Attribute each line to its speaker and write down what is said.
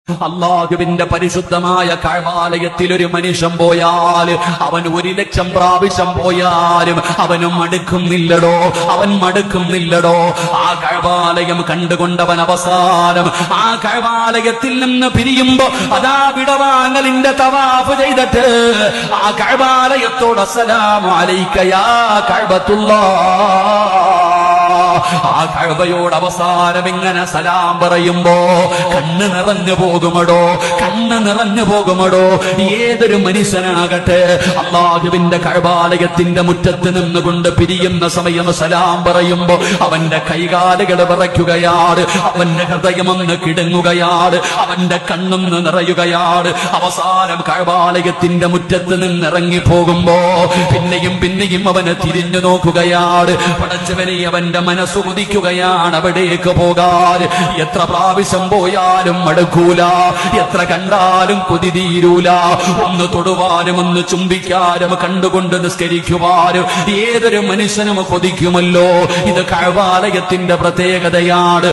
Speaker 1: അല്ലാഹുവിന്റെ പരിശുദ്ധമായ കഅബാലയത്തിൽ ഒരു മനുഷ്യൻ പോയാൽ അവൻ 1,00,000 പ്രാവശ്യം പോയാലും അവനും മടുക്കുന്നില്ലടോ, അവൻ മടുക്കുന്നില്ലടോ. ആ കഅബാലയം കണ്ടുകൊണ്ടവൻ അവസാനം ആ കഅബാലയത്തിൽ നിന്ന് പിരിയുമ്പോ അതാ വിടവാങ്ങലിന്റെ തവാഫ് ചെയ്തിട്ട് ആ കഅബാലയത്തോട് അസ്സലാമു അലൈക യാ കഅബത്തുല്ലാഹ്, ആ കഅബയോട് അവസാനം ഇങ്ങനെ സലാം പറയുമ്പോ കണ്ണ് നിറഞ്ഞു പോകുമടോ, കണ്ണ് നിറഞ്ഞു പോകുമടോ. ഏതൊരു മനുഷ്യനാകട്ടെ അല്ലാഹുവിന്റെ കഅബാലയത്തിന്റെ മുറ്റത്ത് നിന്നുകൊണ്ട് പിരിയുന്ന സമയം സലാം പറയുമ്പോ അവന്റെ കൈകാലുകൾ വിറയ്ക്കുകയാണ്, അവന്റെ ഹൃദയമൊന്ന് കിടങ്ങുകയാണ്, അവന്റെ കണ്ണൊന്ന് നിറയുകയാണ്. അവസാനം കഅബാലയത്തിന്റെ മുറ്റത്ത് നിന്നിറങ്ങി പോകുമ്പോ പിന്നെയും പിന്നെയും അവന് തിരിഞ്ഞു നോക്കുകയാണ്. പടച്ചവനെ അവന്റെ മനസ്സ് ഉദിക്കുകയാണ് അവിടേക്ക് പോകാൻ. എത്ര പ്രാവശ്യം പോയാലും മടുക്കൂല, എത്ര കണ്ടാലും കൊതി തീരൂല. ഒന്ന് തൊടുവാനും ഒന്ന് ചുംബിക്കാനും കണ്ടുകൊണ്ട് നിസ്കരിക്കുവാനും ഏതൊരു മനുഷ്യനും കൊതിക്കുമല്ലോ. ഇത് കഅബാലയത്തിന്റെ പ്രത്യേകതയാണ്.